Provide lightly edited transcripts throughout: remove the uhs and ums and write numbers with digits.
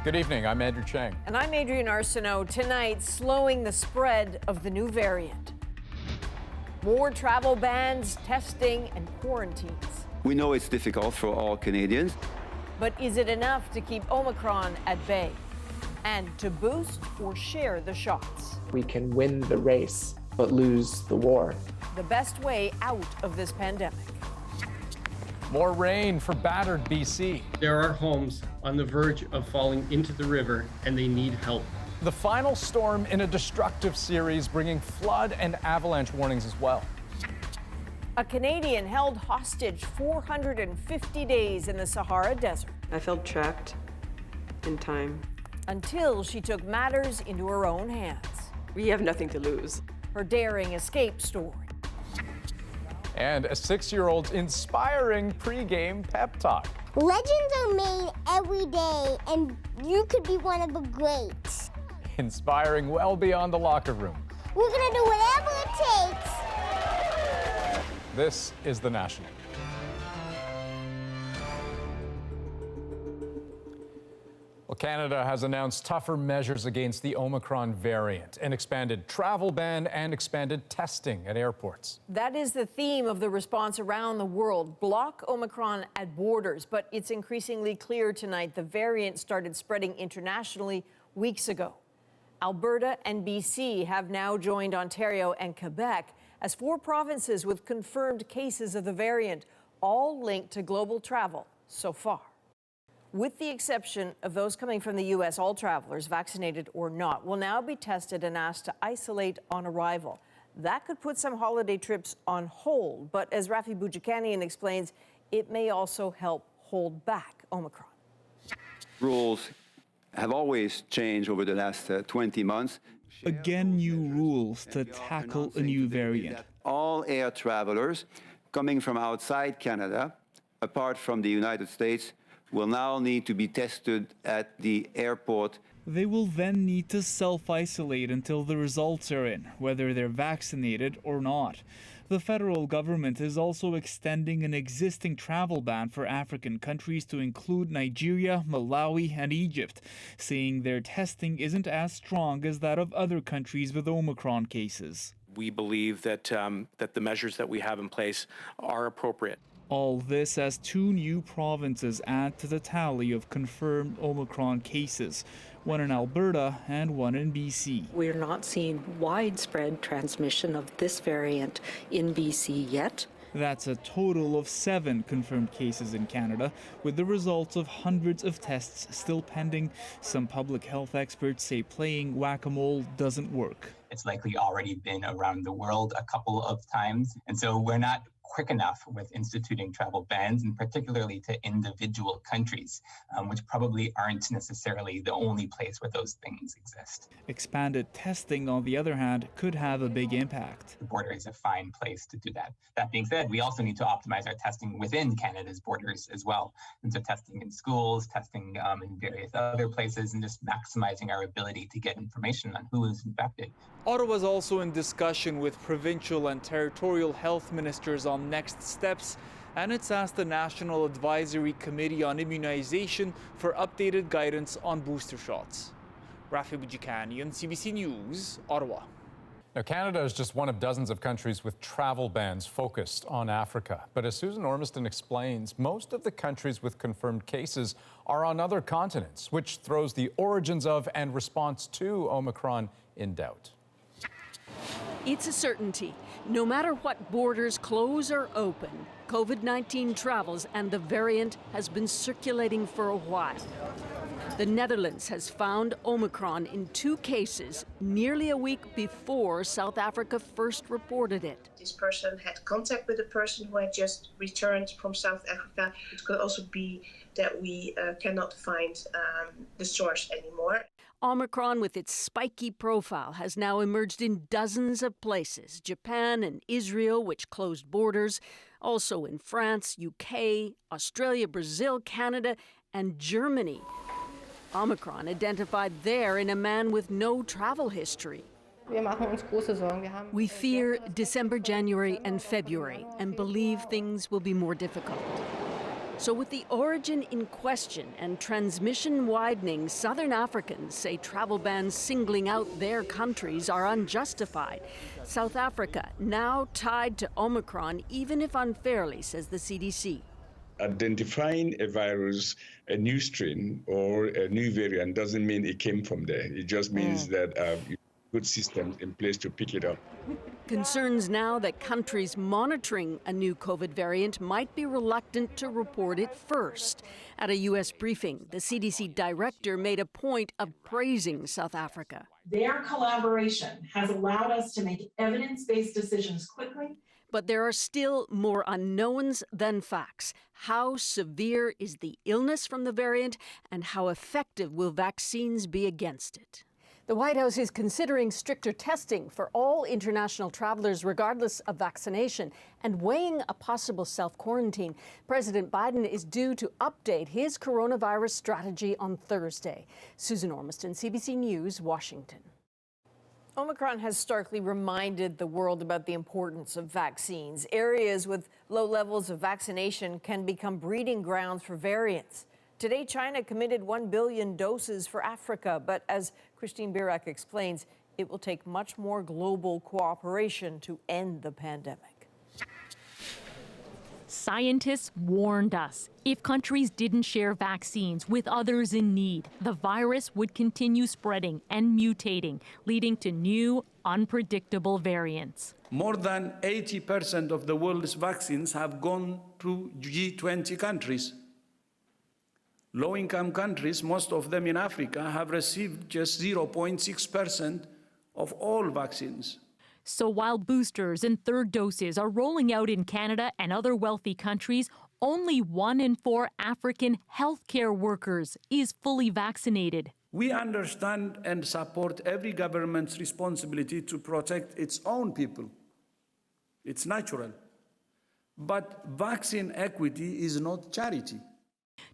Good evening, I'm Andrew Chang. And I'm Adrienne Arsenault. Tonight, slowing the spread of the new variant. More travel bans, testing, and quarantines. We know it's difficult for all Canadians. But is it enough to keep Omicron at bay? And to boost or share the shots? We can win the race, but lose the war. The best way out of this pandemic. More rain for battered BC. There are homes on the verge of falling into the river, and they need help. The final storm in a destructive series, bringing flood and avalanche warnings as well. A Canadian held hostage 450 days in the Sahara Desert. I felt trapped in time. Until she took matters into her own hands. We have nothing to lose. Her daring escape story. And a 6-year-old's inspiring pre-game pep talk. Legends are made every day, and you could be one of the greats. Inspiring well beyond the locker room. We're gonna do whatever it takes. This is The National. Well, Canada has announced tougher measures against the Omicron variant, an expanded travel ban and expanded testing at airports. That is the theme of the response around the world. Block Omicron at borders, but it's increasingly clear tonight the variant started spreading internationally weeks ago. Alberta and BC have now joined Ontario and Quebec as 4 provinces with confirmed cases of the variant, all linked to global travel so far. With the exception of those coming from the U.S., all travelers, vaccinated or not, will now be tested and asked to isolate on arrival. That could put some holiday trips on hold, but as Rafi Boudjikanian explains, it may also help hold back Omicron. Rules have always changed over the last 20 months. Again, new rules to tackle a new variant. All air travelers coming from outside Canada, apart from the United States, will now need to be tested at the airport. They will then need to self-isolate until the results are in, whether they're vaccinated or not. The federal government is also extending an existing travel ban for African countries to include Nigeria, Malawi, and Egypt, saying their testing isn't as strong as that of other countries with Omicron cases. We believe that the measures that we have in place are appropriate. All this as 2 new provinces add to the tally of confirmed Omicron cases, one in Alberta and one in BC. We're not seeing widespread transmission of this variant in BC yet. That's a total of 7 confirmed cases in Canada, with the results of hundreds of tests still pending. Some public health experts say playing whack-a-mole doesn't work. It's likely already been around the world a couple of times, and so we're not quick enough with instituting travel bans, and particularly to individual countries, which probably aren't necessarily the only place where those things exist. Expanded testing, on the other hand, could have a big impact. The border is a fine place to do that. That being said, we also need to optimize our testing within Canada's borders as well. And so testing in schools, testing in various other places, and just maximizing our ability to get information on who is infected. Ottawa is also in discussion with provincial and territorial health ministers on next steps, and it's asked the National Advisory Committee on Immunization for updated guidance on booster shots. Rafi Boudjikanian, CBC News, Ottawa. Now, Canada is just one of dozens of countries with travel bans focused on Africa. But as Susan Ormiston explains, most of the countries with confirmed cases are on other continents, which throws the origins of and response to Omicron in doubt. It's a certainty. No matter what borders close or open, COVID-19 travels and the variant has been circulating for a while. The Netherlands has found Omicron in 2 cases nearly a week before South Africa first reported it. This person had contact with a person who had just returned from South Africa. It could also be that we cannot find the source anymore. Omicron, with its spiky profile, has now emerged in dozens of places. Japan and Israel, which closed borders, also in France, UK, Australia, Brazil, Canada, and Germany. Omicron identified there in a man with no travel history. We fear December, January, and February and believe things will be more difficult. So with the origin in question and transmission widening, Southern Africans say travel bans singling out their countries are unjustified. South Africa now tied to Omicron, even if unfairly, says the CDC. Identifying a virus, a new strain or a new variant doesn't mean it came from there. It just means that you have good systems in place to pick it up. Concerns now that countries monitoring a new COVID variant might be reluctant to report it first. At a U.S. briefing, the CDC director made a point of praising South Africa. Their collaboration has allowed us to make evidence-based decisions quickly. But there are still more unknowns than facts. How severe is the illness from the variant, and how effective will vaccines be against it? The White House is considering stricter testing for all international travelers, regardless of vaccination, and weighing a possible self-quarantine. President Biden is due to update his coronavirus strategy on Thursday. Susan Ormiston, CBC News, Washington. Omicron has starkly reminded the world about the importance of vaccines. Areas with low levels of vaccination can become breeding grounds for variants. Today, China committed 1 billion doses for Africa, but as Christine Birak explains, it will take much more global cooperation to end the pandemic. Scientists warned us if countries didn't share vaccines with others in need, the virus would continue spreading and mutating, leading to new, unpredictable variants. More than 80% of the world's vaccines have gone to G20 countries. Low-income countries, most of them in Africa, have received just 0.6% of all vaccines. So while boosters and third doses are rolling out in Canada and other wealthy countries, only 1 in 4 African healthcare workers is fully vaccinated. We understand and support every government's responsibility to protect its own people. It's natural. But vaccine equity is not charity.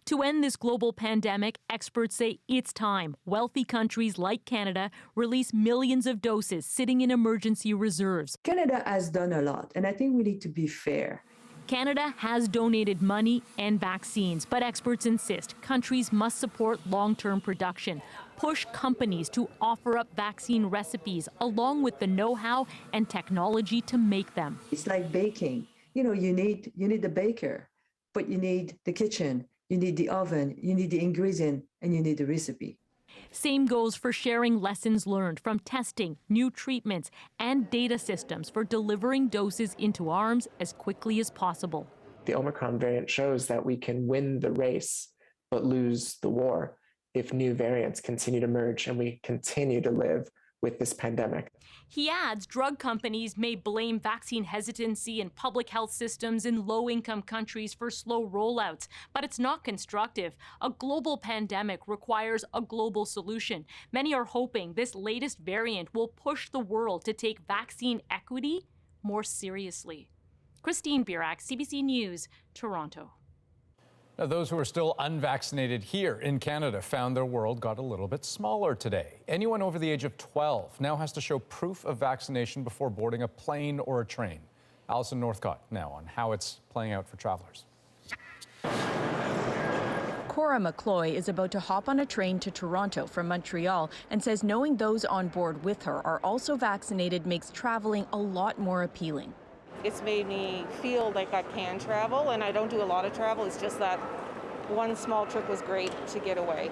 To end this global pandemic, experts say it's time wealthy countries like Canada release millions of doses sitting in emergency reserves. Canada has done a lot, and I think we need to be fair. Canada has donated money and vaccines, but experts insist countries must support long-term production, push companies to offer up vaccine recipes along with the know-how and technology to make them. It's like baking. You know, you need the baker, but you need the kitchen. You need the oven, you need the ingredient, and you need the recipe. Same goes for sharing lessons learned from testing, new treatments, and data systems for delivering doses into arms as quickly as possible. The Omicron variant shows that we can win the race, but lose the war if new variants continue to emerge and we continue to live with this pandemic. He adds drug companies may blame vaccine hesitancy in public health systems in low-income countries for slow rollouts, but it's not constructive. A global pandemic requires a global solution. Many are hoping this latest variant will push the world to take vaccine equity more seriously. Christine Birak, CBC News, Toronto. Now, those who are still unvaccinated here in Canada found their world got a little bit smaller today. Anyone over the age of 12 now has to show proof of vaccination before boarding a plane or a train. Alison Northcott now on how it's playing out for travelers. Cora McCloy is about to hop on a train to Toronto from Montreal and says knowing those on board with her are also vaccinated makes traveling a lot more appealing. It's made me feel like I can travel, and I don't do a lot of travel. It's just that one small trip was great to get away.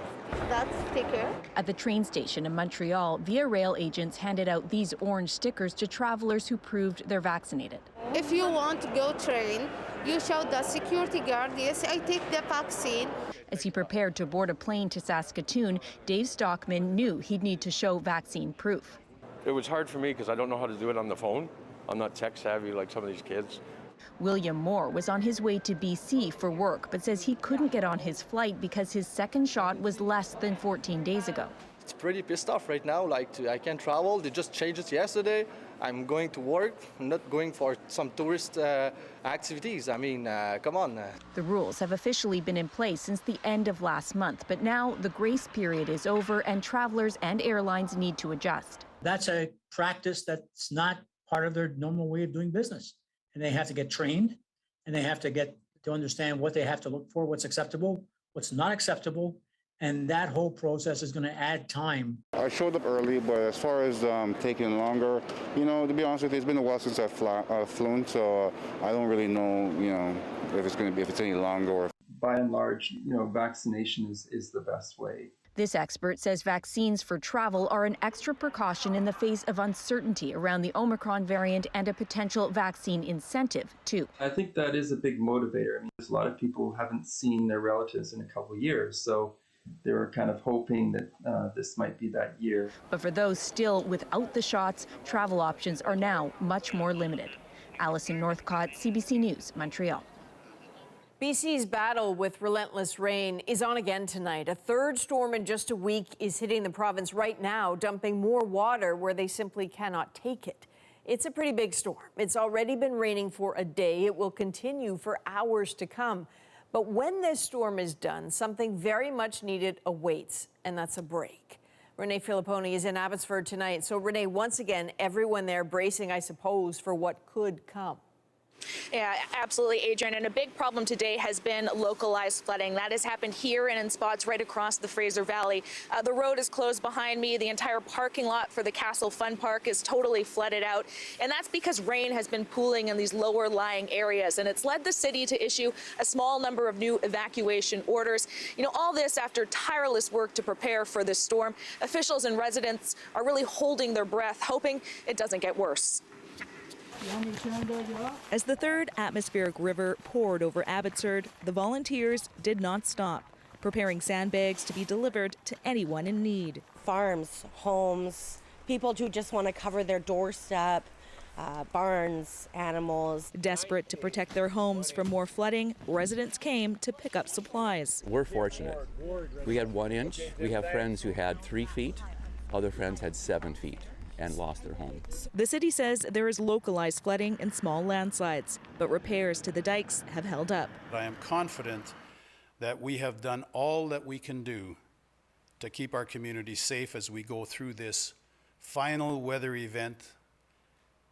That's take care. At the train station in Montreal, Via Rail agents handed out these orange stickers to travelers who proved they're vaccinated. If you want to go train, you show the security guard, yes, I take the vaccine. As he prepared to board a plane to Saskatoon, Dave Stockman knew he'd need to show vaccine proof. It was hard for me because I don't know how to do it on the phone. I'm not tech savvy like some of these kids. William Moore was on his way to BC for work, but says he couldn't get on his flight because his second shot was less than 14 days ago. It's pretty pissed off right now. I can't travel. They just changed it yesterday. I'm going to work. I'm not going for some tourist activities. I mean, come on. The rules have officially been in place since the end of last month, but now the grace period is over and travelers and airlines need to adjust. That's a practice that's not part of their normal way of doing business. And they have to get trained, and they have to get to understand what they have to look for, what's acceptable, what's not acceptable, and that whole process is going to add time. I showed up early, but as far as taking longer, to be honest with you, it's been a while since I've flown, so I don't really know, if it's any longer. Or... By and large, vaccination is the best way. This expert says vaccines for travel are an extra precaution in the face of uncertainty around the Omicron variant and a potential vaccine incentive, too. I think that is a big motivator. I mean, there's a lot of people who haven't seen their relatives in a couple of years, so they were kind of hoping that this might be that year. But for those still without the shots, travel options are now much more limited. Alison Northcott, CBC News, Montreal. BC's battle with relentless rain is on again tonight. A third storm in just a week is hitting the province right now, dumping more water where they simply cannot take it. It's a pretty big storm. It's already been raining for a day. It will continue for hours to come. But when this storm is done, something very much needed awaits, and that's a break. Renee Filipponi is in Abbotsford tonight. So Renee, once again, everyone there bracing, I suppose, for what could come. Yeah, absolutely, Adrian. And a big problem today has been localized flooding. That has happened here and in spots right across the Fraser Valley. The road is closed behind me. The entire parking lot for the Castle Fun Park is totally flooded out. And that's because rain has been pooling in these lower lying areas. And it's led the city to issue a small number of new evacuation orders. All this after tireless work to prepare for this storm. Officials and residents are really holding their breath, hoping it doesn't get worse. As the third atmospheric river poured over Abbotsford, the volunteers did not stop, preparing sandbags to be delivered to anyone in need. Farms, homes, people who just want to cover their doorstep, barns, animals. Desperate to protect their homes from more flooding, residents came to pick up supplies. We're fortunate. We had 1 inch. We have friends who had 3 feet. Other friends had 7 feet and lost their homes. The city says there is localized flooding and small landslides, but repairs to the dikes have held up. I am confident that we have done all that we can do to keep our community safe as we go through this final weather event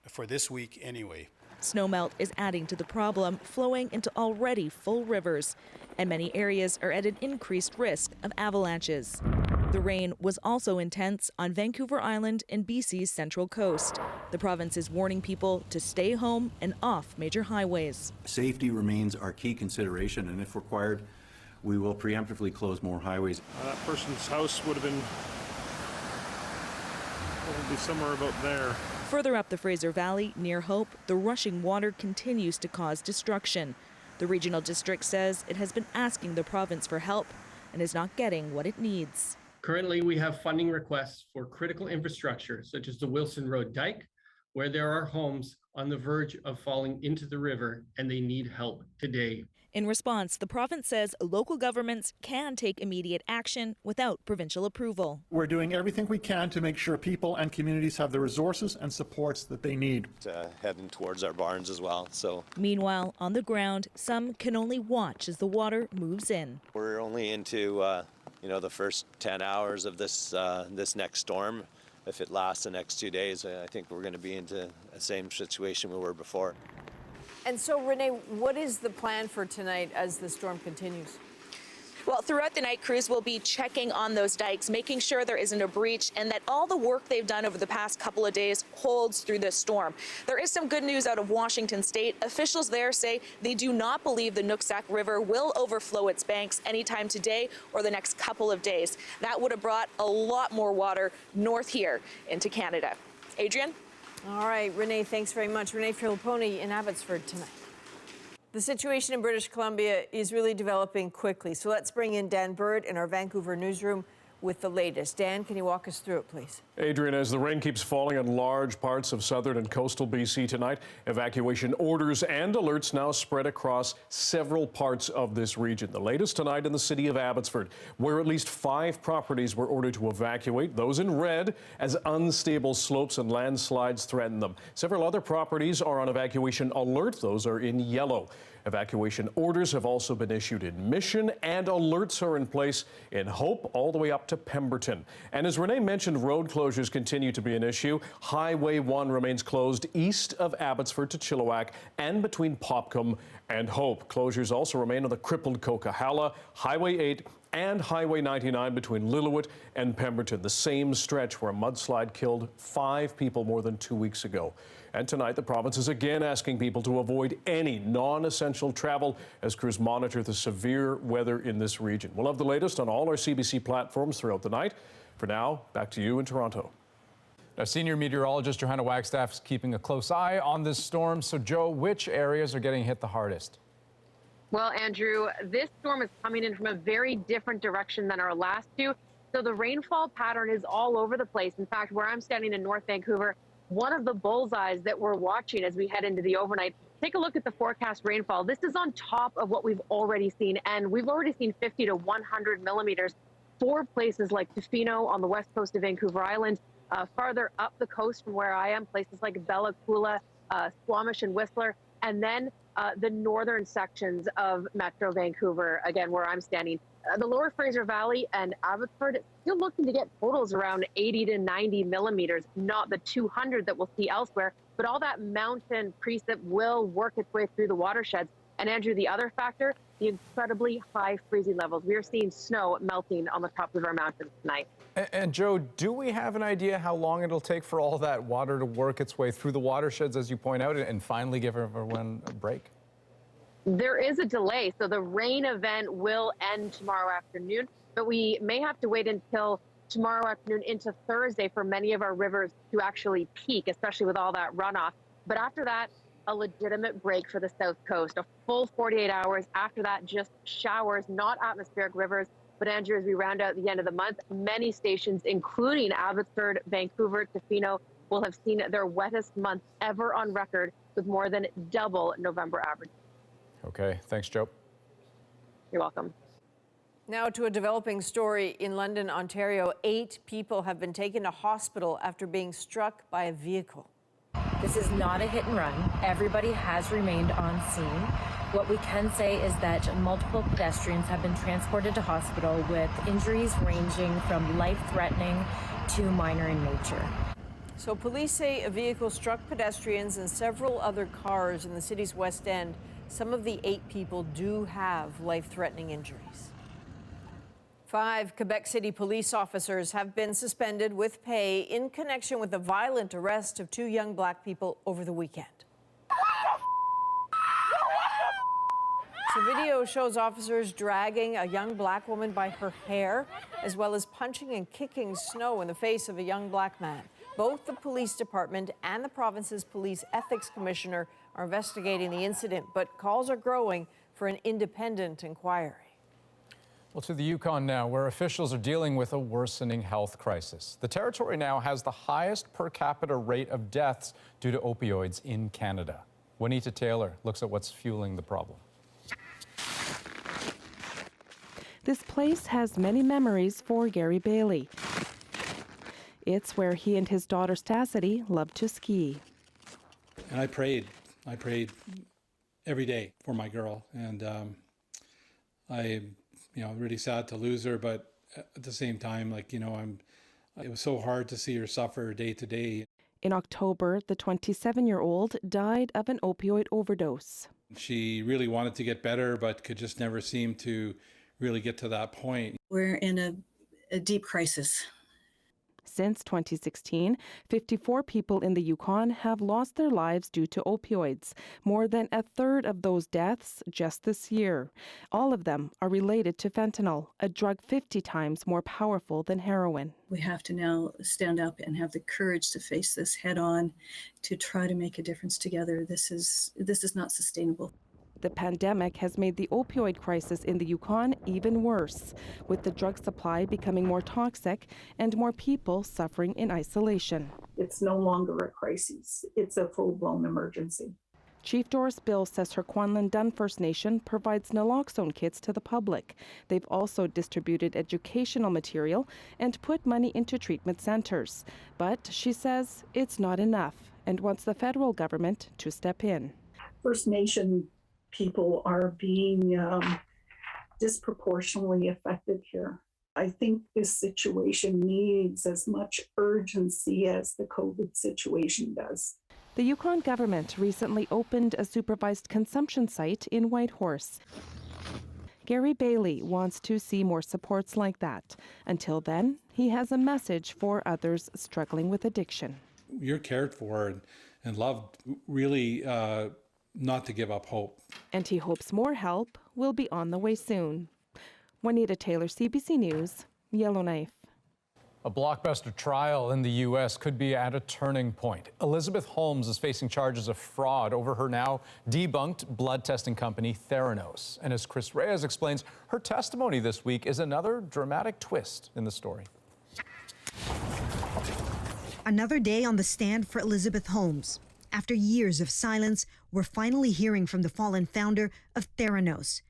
for this week anyway. Snowmelt is adding to the problem, flowing into already full rivers, and many areas are at an increased risk of avalanches. The rain was also intense on Vancouver Island and BC's central coast. The province is warning people to stay home and off major highways. Safety remains our key consideration, and if required, we will preemptively close more highways. That person's house would have been probably somewhere about there. Further up the Fraser Valley, near Hope, the rushing water continues to cause destruction. The regional district says it has been asking the province for help and is not getting what it needs. Currently, we have funding requests for critical infrastructure, such as the Wilson Road Dike, where there are homes on the verge of falling into the river, and they need help today. In response, the province says local governments can take immediate action without provincial approval. We're doing everything we can to make sure people and communities have the resources and supports that they need. Heading towards our barns as well. Meanwhile, on the ground, some can only watch as the water moves in. We're only into the first 10 hours of this next storm. If it lasts the next 2 days, I think we're going to be into the same situation we were before. And so, Renee, what is the plan for tonight as the storm continues? Well, throughout the night, crews will be checking on those dikes, making sure there isn't a breach and that all the work they've done over the past couple of days holds through this storm. There is some good news out of Washington State. Officials there say they do not believe the Nooksack River will overflow its banks anytime today or the next couple of days. That would have brought a lot more water north here into Canada. Adrian? All right, Renee, thanks very much. Renee Filipponi in Abbotsford tonight. The situation in British Columbia is really developing quickly. So let's bring in Dan Bird in our Vancouver newsroom with the latest. Dan, can you walk us through it, please? Adrian, as the rain keeps falling in large parts of southern and coastal BC tonight, evacuation orders and alerts now spread across several parts of this region. The latest tonight in the city of Abbotsford, where at least 5 properties were ordered to evacuate, those in red, as unstable slopes and landslides threaten them. Several other properties are on evacuation alert. Those are in yellow. Evacuation orders have also been issued in Mission, and alerts are in place in Hope all the way up to Pemberton. And as Renee mentioned, road closures continue to be an issue. Highway 1 remains closed east of Abbotsford to Chilliwack and between Popcombe and Hope. Closures also remain on the crippled Coquihalla, Highway 8 and Highway 99 between Lillooet and Pemberton, the same stretch where a mudslide killed 5 people more than 2 weeks ago. And tonight, the province is again asking people to avoid any non-essential travel as crews monitor the severe weather in this region. We'll have the latest on all our CBC platforms throughout the night. For now, back to you in Toronto. Now, senior meteorologist Johanna Wagstaff is keeping a close eye on this storm. So, Joe, which areas are getting hit the hardest? Well, Andrew, this storm is coming in from a very different direction than our last two. So the rainfall pattern is all over the place. In fact, where I'm standing in North Vancouver, one of the bullseyes that we're watching as we head into the overnight, take a look at the forecast rainfall. This is on top of what we've already seen, and we've already seen 50 to 100 millimeters for places like Tofino on the west coast of Vancouver Island, farther up the coast from where I am, places like Bella Coola, Squamish and Whistler, and then the northern sections of Metro Vancouver, again, where I'm standing. The lower Fraser Valley and Abbotsford still looking to get totals around 80 to 90 millimeters, not the 200 that we'll see elsewhere, but all that mountain precip will work its way through the watersheds. And Andrew, the other factor, the incredibly high freezing levels. We are seeing snow melting on the tops of our mountains tonight. And Joe, do we have an idea how long it'll take for all that water to work its way through the watersheds, as you point out, and finally give everyone a break? There is a delay, so the rain event will end tomorrow afternoon, but we may have to wait until tomorrow afternoon into Thursday for many of our rivers to actually peak, especially with all that runoff. But after that, a legitimate break for the South Coast, a full 48 hours. After that, just showers, not atmospheric rivers. But Andrew, as we round out the end of the month, many stations, including Abbotsford, Vancouver, Tofino, will have seen their wettest month ever on record, with more than double November average. Okay, thanks, Joe. You're welcome. Now to a developing story in London, Ontario. 8 people have been taken to hospital after being struck by a vehicle. This is not a hit and run. Everybody has remained on scene. What we can say is that multiple pedestrians have been transported to hospital with injuries ranging from life-threatening to minor in nature. So police say a vehicle struck pedestrians and several other cars in the city's West End. Some of the 8 people do have life-threatening injuries. 5 Quebec City police officers have been suspended with pay in connection with the violent arrest of 2 young black people over the weekend. So video shows officers dragging a young black woman by her hair, as well as punching and kicking snow in the face of a young black man. Both the police department and the province's police ethics commissioner are investigating the incident, but calls are growing for an independent inquiry. Well, to the Yukon now, where officials are dealing with a worsening health crisis. The territory now has the highest per capita rate of deaths due to opioids in Canada. Juanita Taylor looks at what's fueling the problem. This place has many memories for Gary Bailey. It's where he and his daughter Stassity loved to ski. And I prayed every day for my girl, and really sad to lose her, but at the same time, it was so hard to see her suffer day to day. In October, the 27-year-old died of an opioid overdose. She really wanted to get better, but could just never seem to really get to that point. We're in a deep crisis. Since 2016, 54 people in the Yukon have lost their lives due to opioids, more than a third of those deaths just this year. All of them are related to fentanyl, a drug 50 times more powerful than heroin. We have to now stand up and have the courage to face this head on, to try to make a difference together. This is not sustainable. The pandemic has made the opioid crisis in the Yukon even worse, with the drug supply becoming more toxic and more people suffering in isolation. It's no longer a crisis. It's a full-blown emergency. Chief Doris Bill says her Kwanlin Dun First Nation provides naloxone kits to the public. They've also distributed educational material and put money into treatment centers. But she says it's not enough and wants the federal government to step in. First Nation people are being disproportionately affected here. I think this situation needs as much urgency as the COVID situation does. The Yukon government recently opened a supervised consumption site in Whitehorse. Gary Bailey wants to see more supports like that. Until then, he has a message for others struggling with addiction. You're cared for and loved, really not to give up hope. And he hopes more help will be on the way soon. Juanita Taylor, CBC News, Yellowknife. A blockbuster trial in the U.S. could be at a turning point. Elizabeth Holmes is facing charges of fraud over her now debunked blood testing company, Theranos. And as Chris Reyes explains, her testimony this week is another dramatic twist in the story. Another day on the stand for Elizabeth Holmes. After years of silence, we're finally hearing from the fallen founder of Theranos.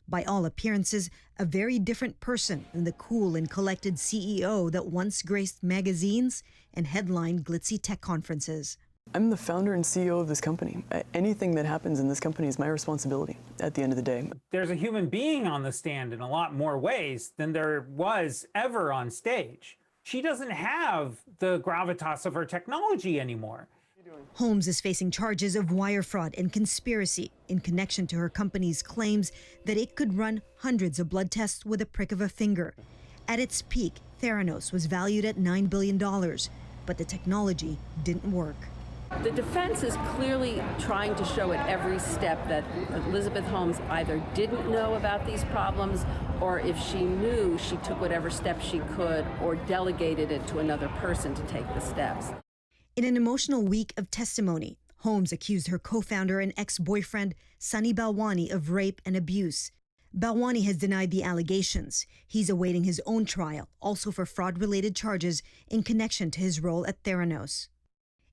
By all appearances, a very different person than the cool and collected CEO that once graced magazines and headlined glitzy tech conferences. I'm the founder and CEO of this company. Anything that happens in this company is my responsibility at the end of the day. There's a human being on the stand in a lot more ways than there was ever on stage. She doesn't have the gravitas of her technology anymore. Holmes is facing charges of wire fraud and conspiracy in connection to her company's claims that it could run hundreds of blood tests with a prick of a finger. At its peak, Theranos was valued at $9 billion, but the technology didn't work. The defense is clearly trying to show at every step that Elizabeth Holmes either didn't know about these problems, or if she knew, she took whatever steps she could or delegated it to another person to take the steps. In an emotional week of testimony, Holmes accused her co-founder and ex-boyfriend, Sunny Balwani, of rape and abuse. Balwani has denied the allegations. He's awaiting his own trial, also for fraud-related charges in connection to his role at Theranos.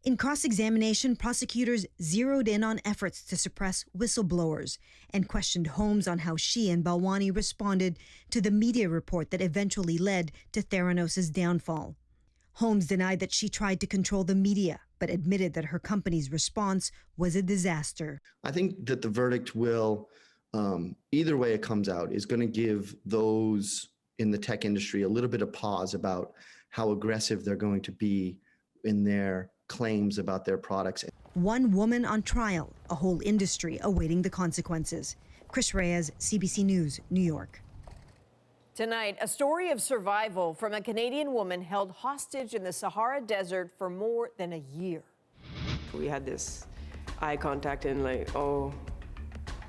In cross-examination, prosecutors zeroed in on efforts to suppress whistleblowers and questioned Holmes on how she and Balwani responded to the media report that eventually led to Theranos' downfall. Holmes denied that she tried to control the media, but admitted that her company's response was a disaster. I think that the verdict will, either way it comes out, is going to give those in the tech industry a little bit of pause about how aggressive they're going to be in their claims about their products. One woman on trial, a whole industry awaiting the consequences. Chris Reyes, CBC News, New York. Tonight, a story of survival from a Canadian woman held hostage in the Sahara Desert for more than a year. We had this eye contact and like, oh,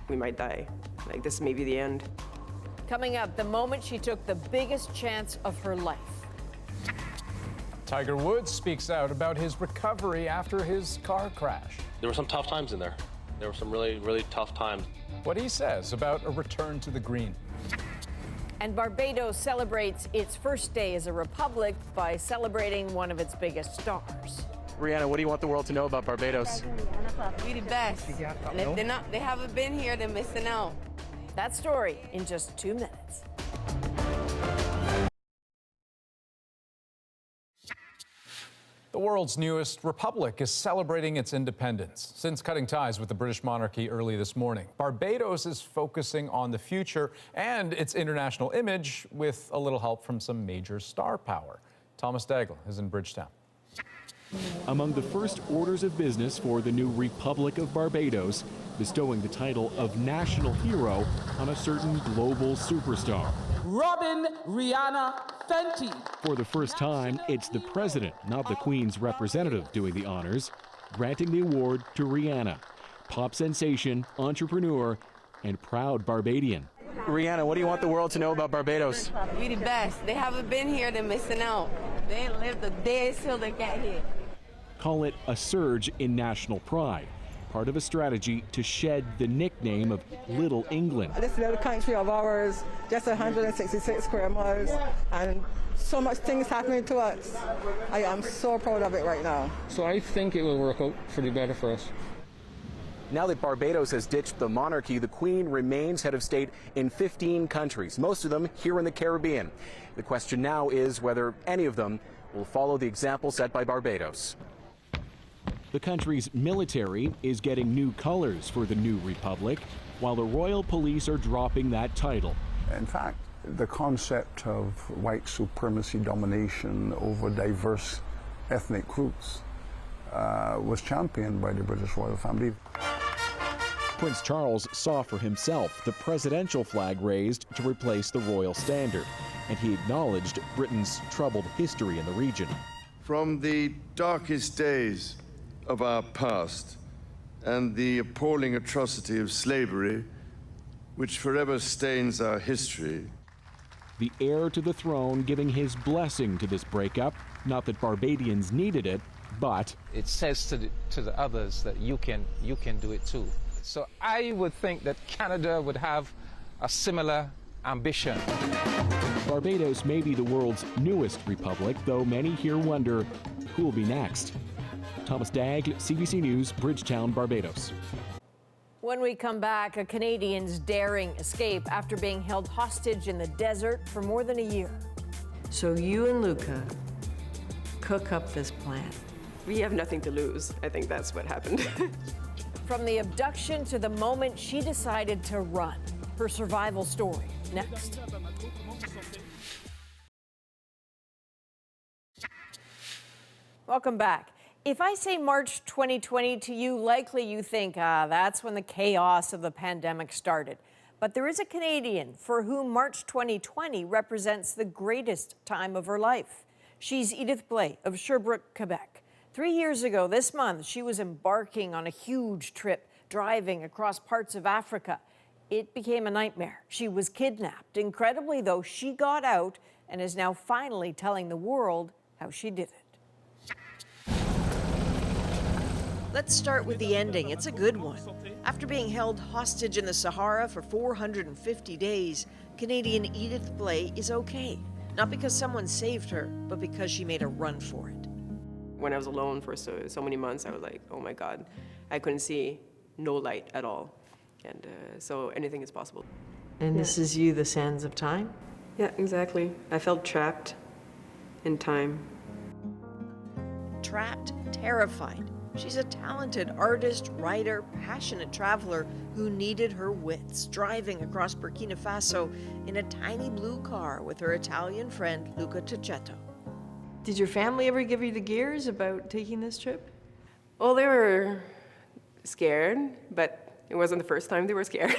we might die. Like, this may be the end. Coming up, the moment she took the biggest chance of her life. Tiger Woods speaks out about his recovery after his car crash. There were some tough times in there. There were some really, really tough times. What he says about a return to the green. And Barbados celebrates its first day as a republic by celebrating one of its biggest stars. Rihanna, what do you want the world to know about Barbados? We the best. And if they haven't been here, they're missing out. That story in just 2 minutes. The world's newest republic is celebrating its independence. Since cutting ties with the British monarchy early this morning, Barbados is focusing on the future and its international image with a little help from some major star power. Thomas Daigle is in Bridgetown. Among the first orders of business for the new Republic of Barbados, bestowing the title of National Hero on a certain global superstar. Robin Rihanna Fenty. For the first time, it's the president, not the Queen's representative, doing the honors, granting the award to Rihanna, pop sensation, entrepreneur, and proud Barbadian. Rihanna, what do you want the world to know about Barbados? We the best. They haven't been here, they're missing out. They ain't lived a day till they got here. Call it a surge in national pride, part of a strategy to shed the nickname of Little England. This little country of ours, just 166 square miles, and so much things happening to us. I am so proud of it right now. So I think it will work out pretty better for us. Now that Barbados has ditched the monarchy, the Queen remains head of state in 15 countries, most of them here in the Caribbean. The question now is whether any of them will follow the example set by Barbados. The country's military is getting new colors for the new republic, while the royal police are dropping that title. In fact, the concept of white supremacy domination over diverse ethnic groups was championed by the British royal family. Prince Charles saw for himself the presidential flag raised to replace the royal standard, and he acknowledged Britain's troubled history in the region. From the darkest days of our past and the appalling atrocity of slavery, which forever stains our history, the heir to the throne giving his blessing to this breakup, not that Barbadians needed it, but it says to the others that you can do it too. So I would think that Canada would have a similar ambition. Barbados may be the world's newest republic, though many here wonder who will be next. Thomas Daigle, CBC News, Bridgetown, Barbados. When we come back, a Canadian's daring escape after being held hostage in the desert for more than a year. So you and Luca cook up this plan. We have nothing to lose. I think that's what happened. From the abduction to the moment she decided to run. Her survival story, next. Welcome back. If I say March 2020 to you, likely you think, that's when the chaos of the pandemic started. But there is a Canadian for whom March 2020 represents the greatest time of her life. She's Edith Blais of Sherbrooke, Quebec. 3 years ago this month, she was embarking on a huge trip, driving across parts of Africa. It became a nightmare. She was kidnapped. Incredibly, though, she got out and is now finally telling the world how she did it. Let's start with the ending. It's a good one. After being held hostage in the Sahara for 450 days, Canadian Edith Blais is okay. Not because someone saved her, but because she made a run for it. When I was alone for so many months, I was like, oh my God, I couldn't see no light at all. And so anything is possible. And this is you, the sands of time? Yeah, exactly. I felt trapped in time. Trapped, terrified. She's a talented artist, writer, passionate traveler who needed her wits, driving across Burkina Faso in a tiny blue car with her Italian friend, Luca Tacchetto. Did your family ever give you the gears about taking this trip? Well, they were scared, but it wasn't the first time they were scared.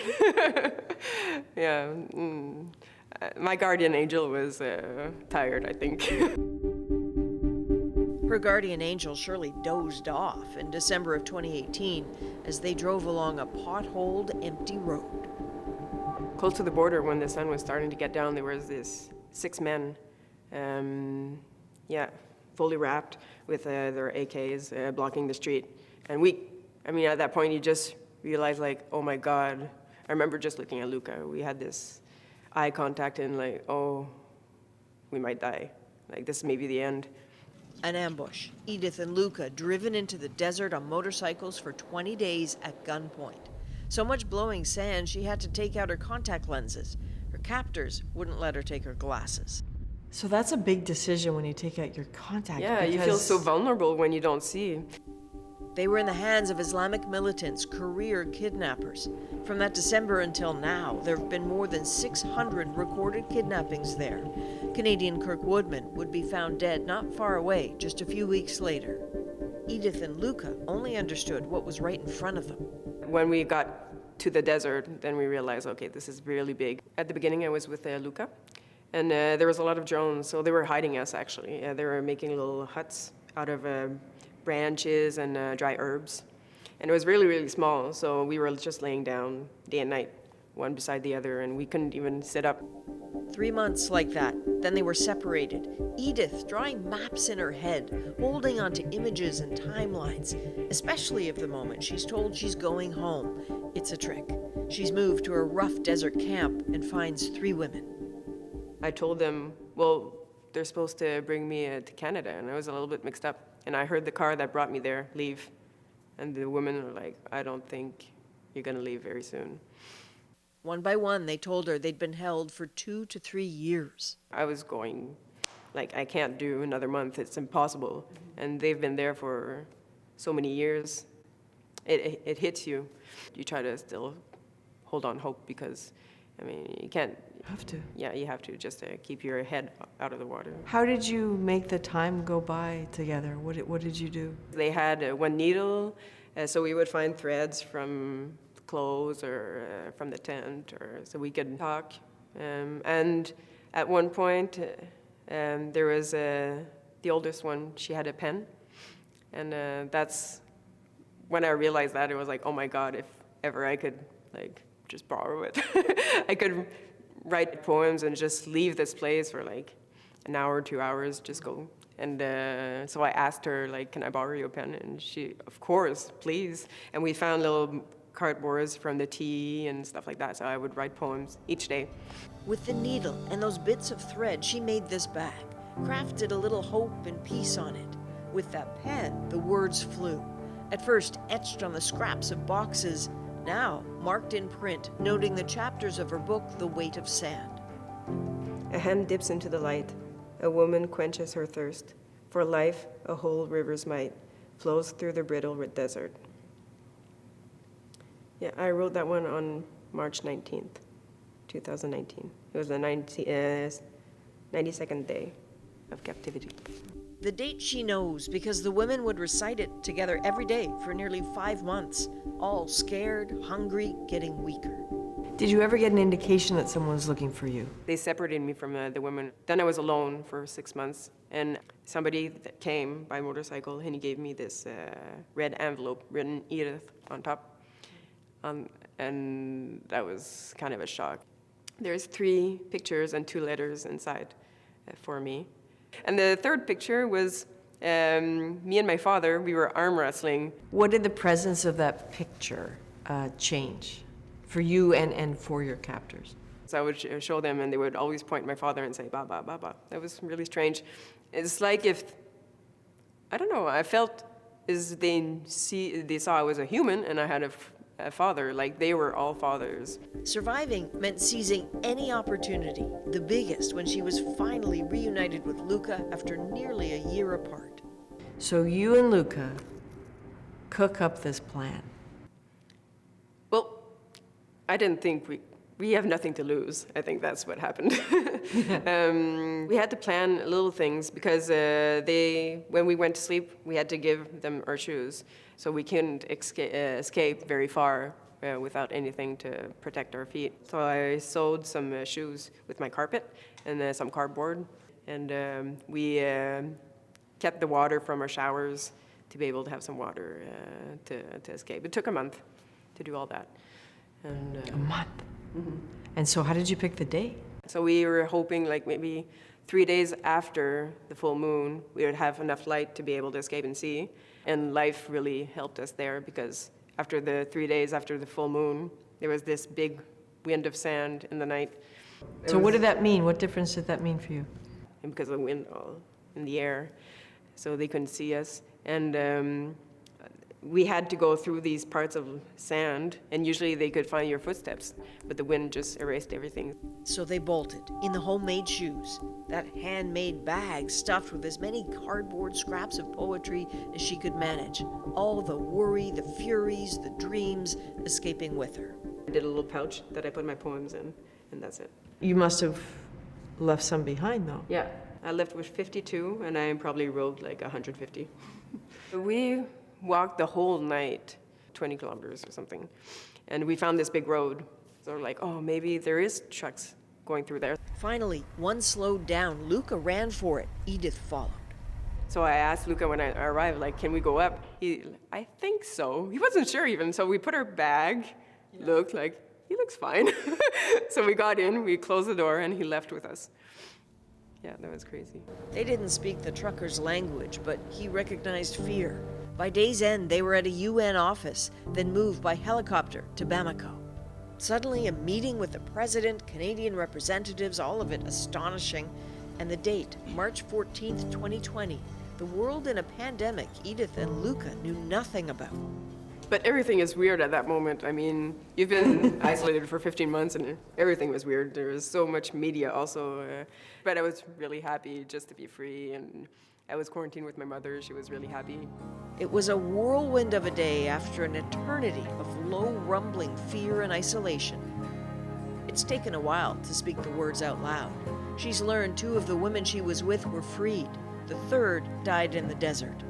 Yeah. My guardian angel was tired, I think. Her guardian angel Shirley dozed off in December of 2018 as they drove along a potholed, empty road. Close to the border, when the sun was starting to get down, there was this 6 men, fully wrapped with their AKs blocking the street. And at that point, you just realize, like, oh my God. I remember just looking at Luca. We had this eye contact and like, oh, we might die. Like, this may be the end. An ambush. Edith and Luca driven into the desert on motorcycles for 20 days at gunpoint. So much blowing sand, she had to take out her contact lenses. Her captors wouldn't let her take her glasses. So that's a big decision when you take out your contact. Yeah, you feel so vulnerable when you don't see. They were in the hands of Islamic militants, career kidnappers. From that December until now, there have been more than 600 recorded kidnappings there. Canadian Kirk Woodman would be found dead not far away just a few weeks later. Edith and Luca only understood what was right in front of them. When we got to the desert, then we realized, okay, this is really big. At the beginning, I was with Luca, and there was a lot of drones, so they were hiding us, actually. They were making little huts out of branches and dry herbs. And it was really, really small, so we were just laying down day and night, one beside the other, and we couldn't even sit up. 3 months like that, then they were separated. Edith drawing maps in her head, holding onto images and timelines, especially of the moment she's told she's going home. It's a trick. She's moved to a rough desert camp and finds 3 women. I told them, well, they're supposed to bring me to Canada, and I was a little bit mixed up. And I heard the car that brought me there leave. And the women were like, I don't think you're gonna leave very soon. One by one, they told her they'd been held for 2 to 3 years. I was going, like, I can't do another month, it's impossible. And they've been there for so many years, it hits you. You try to still hold on hope because, I mean, you can't. You have to. Yeah, you have to just to keep your head out of the water. How did you make the time go by together? What did you do? They had one needle, so we would find threads from clothes or from the tent, or so we could talk. And at one point, there was the oldest one. She had a pen, and that's when I realized that it was like, oh my God, if ever I could like just borrow it, I could write poems and just leave this place for like an hour, 2 hours, just go. And so I asked her, like, can I borrow your pen? And she, of course, please. And we found little cardboards from the tea and stuff like that, so I would write poems each day. With the needle and those bits of thread, she made this bag, crafted a little hope and peace on it. With that pen, the words flew. At first etched on the scraps of boxes, now marked in print, noting the chapters of her book, The Weight of Sand. A hand dips into the light. A woman quenches her thirst. For life, a whole river's might flows through the brittle desert. Yeah, I wrote that one on March 19th, 2019. It was the 92nd day of captivity. The date she knows because the women would recite it together every day for nearly 5 months, all scared, hungry, getting weaker. Did you ever get an indication that someone was looking for you? They separated me from the women. Then I was alone for 6 months, and somebody that came by motorcycle, and he gave me this red envelope written Edith on top, and that was kind of a shock. There's 3 pictures and 2 letters inside for me. And the third picture was me and my father. We were arm wrestling. What did the presence of that picture change for you and for your captors? So I would show them, and they would always point at my father and say, ba, ba, ba, ba. That was really strange. It's like if, I don't know, I felt as they saw I was a human and I had a father, like they were all fathers. Surviving meant seizing any opportunity, the biggest when she was finally reunited with Luca after nearly a year apart. So you and Luca cook up this plan. Well, I didn't think we have nothing to lose. I think that's what happened. We had to plan little things because when we went to sleep, we had to give them our shoes. So we couldn't escape very far without anything to protect our feet. So I sewed some shoes with my carpet and some cardboard. And we kept the water from our showers to be able to have some water to escape. It took a month to do all that. And, a month? Mm-hmm. And so how did you pick the day? So we were hoping like maybe 3 days after the full moon, we would have enough light to be able to escape and see. And life really helped us there because after the 3 days after the full moon, there was this big wind of sand in the night. So what did that mean? What difference did that mean for you? And because of the wind in the air, so they couldn't see us. And we had to go through these parts of sand, and usually they could find your footsteps, but the wind just erased everything. So they bolted in the homemade shoes, that handmade bag stuffed with as many cardboard scraps of poetry as she could manage. All the worry, the furies, the dreams escaping with her. I did a little pouch that I put my poems in, and that's it. You must have left some behind, though. Yeah, I left with 52, and I probably wrote like 150. We walked the whole night, 20 kilometers or something, and we found this big road. So we're like, oh, maybe there is trucks going through there. Finally, one slowed down. Luca ran for it. Edith followed. So I asked Luca when I arrived, like, can we go up? I think so. He wasn't sure even. So we put our bag, looked like, he looks fine. So we got in, we closed the door, and he left with us. Yeah, that was crazy. They didn't speak the trucker's language, but he recognized fear. By day's end, they were at a UN office, then moved by helicopter to Bamako. Suddenly, a meeting with the president, Canadian representatives, all of it astonishing, and the date, March 14th, 2020, the world in a pandemic Edith and Luca knew nothing about. But everything is weird at that moment. I mean, you've been isolated for 15 months and everything was weird. There was so much media also. But I was really happy just to be free, and I was quarantined with my mother. She was really happy. It was a whirlwind of a day after an eternity of low rumbling fear and isolation. It's taken a while to speak the words out loud. She's learned 2 of the women she was with were freed. The 3rd died in the desert.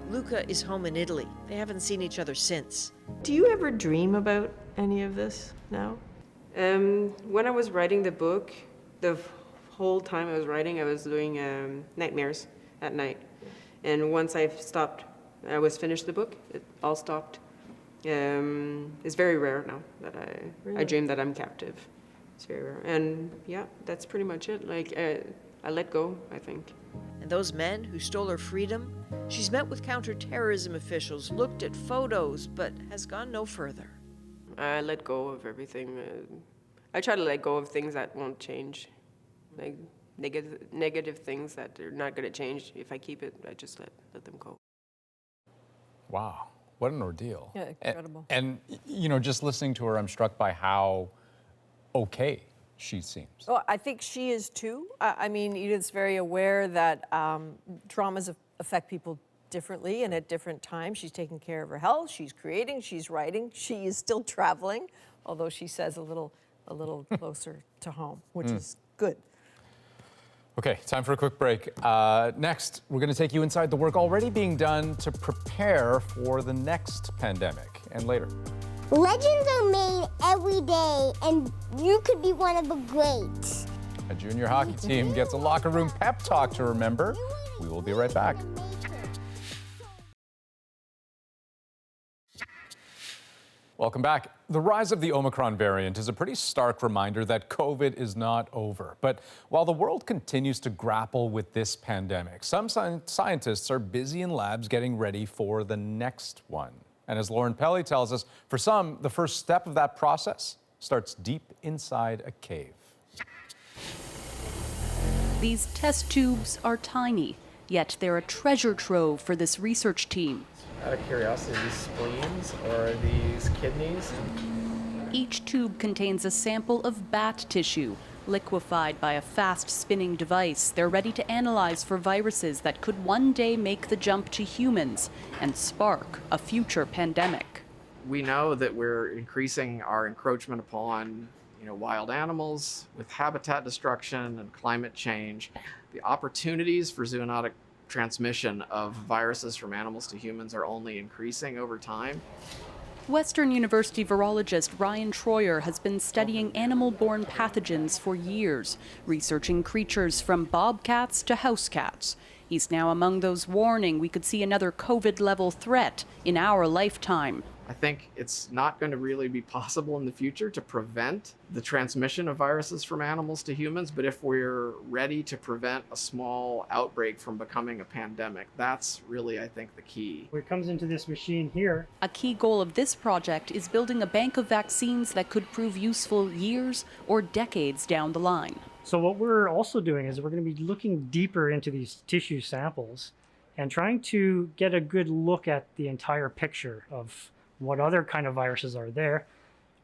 Luca is home in Italy. They haven't seen each other since. Do you ever dream about any of this now? When I was writing the book, the whole time I was writing, I was doing nightmares at night. And once I finished the book, it all stopped. It's very rare now that I dream that I'm captive. It's very rare. And yeah, that's pretty much it. Like, I let go, I think. And those men who stole her freedom? She's met with counterterrorism officials, looked at photos, but has gone no further. I let go of everything. I try to let go of things that won't change. Like negative things that are not going to change. If I keep it, I just let them go. Wow, what an ordeal. Yeah, incredible. And you know, just listening to her, I'm struck by how okay she seems. Oh, I think she is too. I mean, Edith's very aware that traumas affect people differently and at different times. She's taking care of her health, she's creating, she's writing, she is still traveling, although she says a little closer to home, which is good. Okay, time for a quick break. Next, we're going to take you inside the work already being done to prepare for the next pandemic, and later. Legends are made every day, and you could be one of the greats. A junior hockey team gets a locker room pep talk to remember. We will be right back. Welcome back. The rise of the Omicron variant is a pretty stark reminder that COVID is not over. But while the world continues to grapple with this pandemic, some scientists are busy in labs getting ready for the next one. And as Lauren Pelly tells us, for some, the first step of that process starts deep inside a cave. These test tubes are tiny, yet they're a treasure trove for this research team. Out of curiosity, are these spleens or are these kidneys? Each tube contains a sample of bat tissue, liquefied by a fast-spinning device. They're ready to analyze for viruses that could one day make the jump to humans and spark a future pandemic. We know that we're increasing our encroachment upon, wild animals with habitat destruction and climate change. The opportunities for zoonotic transmission of viruses from animals to humans are only increasing over time. Western University virologist Ryan Troyer has been studying animal-borne pathogens for years, researching creatures from bobcats to house cats. He's now among those warning we could see another COVID-level threat in our lifetime. I think it's not going to really be possible in the future to prevent the transmission of viruses from animals to humans, but if we're ready to prevent a small outbreak from becoming a pandemic, that's really, I think, the key. When it comes into this machine here. A key goal of this project is building a bank of vaccines that could prove useful years or decades down the line. So what we're also doing is we're going to be looking deeper into these tissue samples and trying to get a good look at the entire picture of what other kind of viruses are there.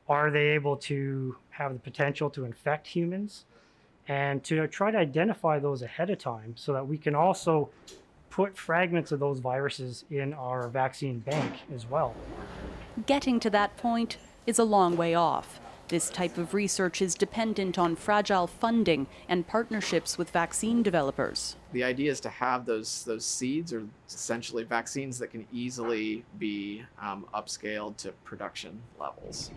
Are they able to have the potential to infect humans? And to try to identify those ahead of time so that we can also put fragments of those viruses in our vaccine bank as well. Getting to that point is a long way off. This type of research is dependent on fragile funding and partnerships with vaccine developers. The idea is to have those seeds, or essentially vaccines that can easily be upscaled to production levels.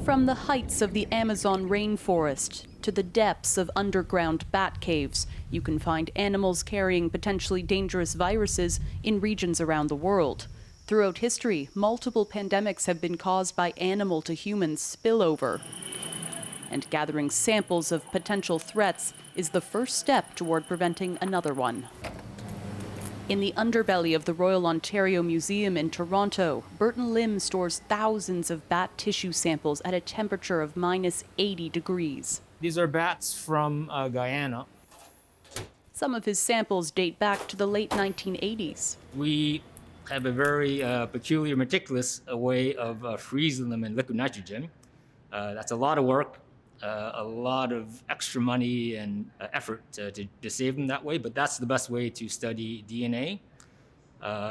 From the heights of the Amazon rainforest to the depths of underground bat caves, you can find animals carrying potentially dangerous viruses in regions around the world. Throughout history, multiple pandemics have been caused by animal to human spillover. And gathering samples of potential threats is the first step toward preventing another one. In the underbelly of the Royal Ontario Museum in Toronto, Burton Lim stores thousands of bat tissue samples at a temperature of -80 degrees. These are bats from Guyana. Some of his samples date back to the late 1980s. We have a very peculiar, meticulous way of freezing them in liquid nitrogen. That's a lot of work, a lot of extra money and effort to save them that way, but that's the best way to study DNA,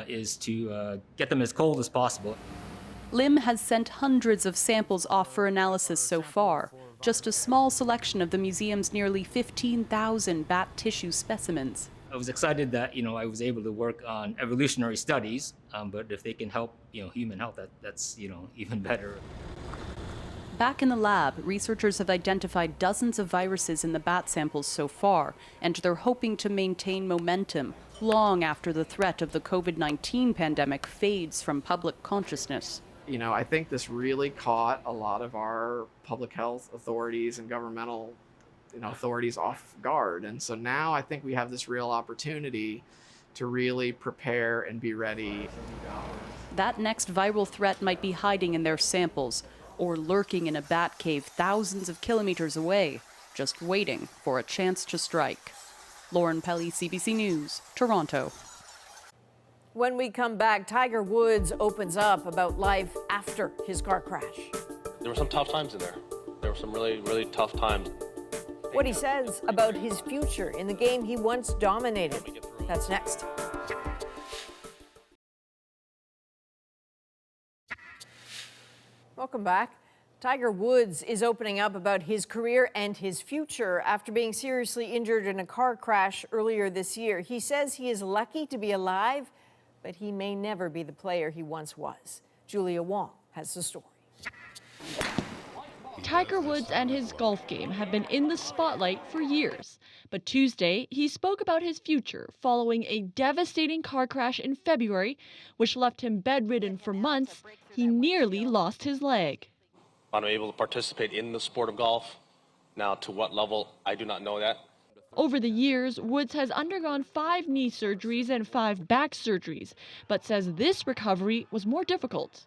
is to get them as cold as possible. Lim has sent hundreds of samples off for analysis so far, just a small selection of the museum's nearly 15,000 bat tissue specimens. I was excited that, I was able to work on evolutionary studies, but if they can help, human health, that's, even better. Back in the lab, researchers have identified dozens of viruses in the bat samples so far, and they're hoping to maintain momentum long after the threat of the COVID-19 pandemic fades from public consciousness. I think this really caught a lot of our public health authorities and governmental authorities off guard. And so now I think we have this real opportunity to really prepare and be ready. That next viral threat might be hiding in their samples or lurking in a bat cave thousands of kilometers away, just waiting for a chance to strike. Lauren Pelly, CBC News, Toronto. When we come back, Tiger Woods opens up about life after his car crash. There were some tough times in there. There were some really, really tough times. What he says about his future in the game he once dominated. That's next. Welcome back. Tiger Woods is opening up about his career and his future after being seriously injured in a car crash earlier this year. He says he is lucky to be alive, but he may never be the player he once was. Julia Wong has the story. Tiger Woods and his golf game have been in the spotlight for years. But Tuesday, he spoke about his future following a devastating car crash in February, which left him bedridden for months. He nearly lost his leg. I'm able to participate in the sport of golf. Now, to what level, I do not know that. Over the years, Woods has undergone 5 knee surgeries and 5 back surgeries, but says this recovery was more difficult.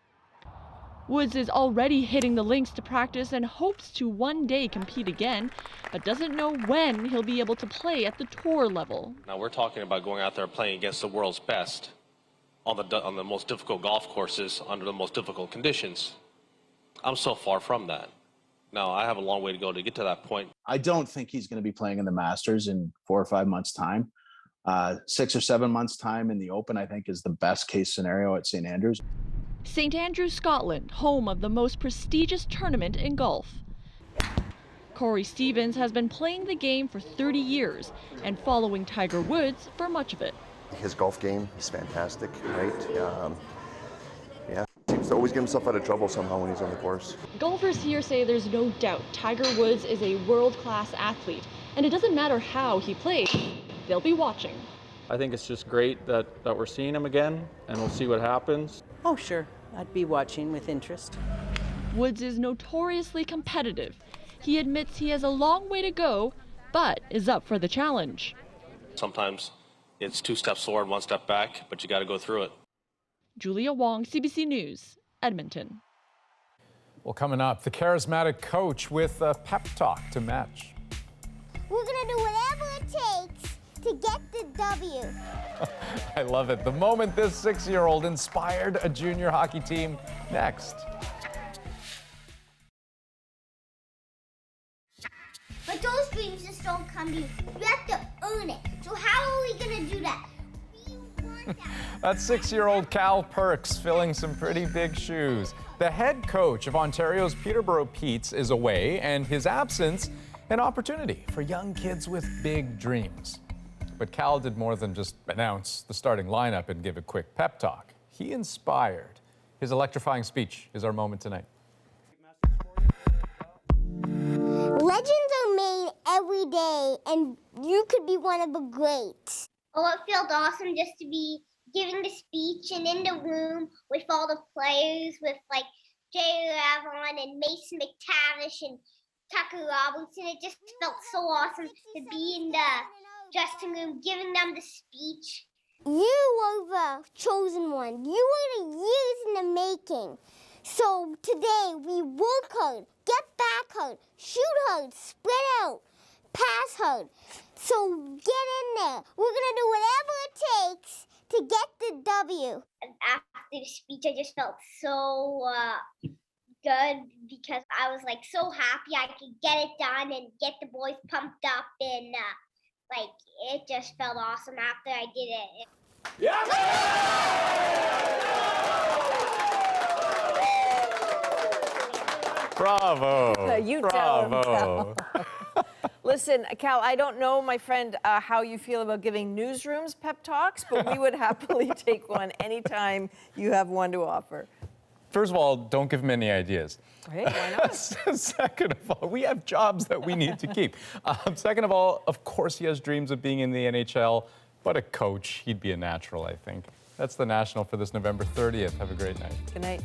Woods is already hitting the links to practice and hopes to one day compete again, but doesn't know when he'll be able to play at the tour level. Now we're talking about going out there and playing against the world's best on the most difficult golf courses under the most difficult conditions. I'm so far from that. Now I have a long way to go to get to that point. I don't think he's going to be playing in the Masters in 4 or 5 months' time. 6 or 7 months' time in the Open, I think, is the best case scenario at St. Andrews. St. Andrews, Scotland, home of the most prestigious tournament in golf. Corey Stevens has been playing the game for 30 years and following Tiger Woods for much of it. His golf game is fantastic, right? Seems to always get himself out of trouble somehow when he's on the course. Golfers here say there's no doubt Tiger Woods is a world-class athlete, and it doesn't matter how he plays, they'll be watching. I think it's just great that we're seeing him again, and we'll see what happens. Oh, sure. I'd be watching with interest. Woods is notoriously competitive. He admits he has a long way to go, but is up for the challenge. Sometimes it's 2 steps forward, 1 step back, but you got to go through it. Julia Wong, CBC News, Edmonton. Well, coming up, the charismatic coach with a pep talk to match. We're gonna do whatever it takes to get the W. I love it. The moment this 6-year-old inspired a junior hockey team. Next. But those dreams just don't come to you. You have to earn it. So how are we gonna do that? That's 6-year-old Cal Perks filling some pretty big shoes. The head coach of Ontario's Peterborough Petes is away, and his absence, an opportunity for young kids with big dreams. But Cal did more than just announce the starting lineup and give a quick pep talk. He inspired. His electrifying speech is our moment tonight. Legends are made every day, and you could be one of the greats. Oh, it felt awesome just to be giving the speech and in the room with all the players, with like Jay Ravon and Mason McTavish and Tucker Robertson. It just felt so awesome to be in the dressing room giving them the speech. You were the chosen one. You were the years in the making. So today we work hard, get back hard, shoot hard, spread out, pass hard. So get in there. We're going to do whatever it takes to get the W. And after the speech, I just felt so good because I was like so happy I could get it done and get the boys pumped up, and like it just felt awesome after I did it. Bravo. You Bravo. tell him, Cal. Listen, Cal, I don't know, my friend, how you feel about giving newsrooms pep talks, but we would happily take one anytime you have one to offer. First of all, don't give him any ideas. Hey, why not? Second of all, we have jobs that we need to keep. Second of all, of course he has dreams of being in the NHL, but a coach, he'd be a natural, I think. That's the National for this November 30th. Have a great night. Good night.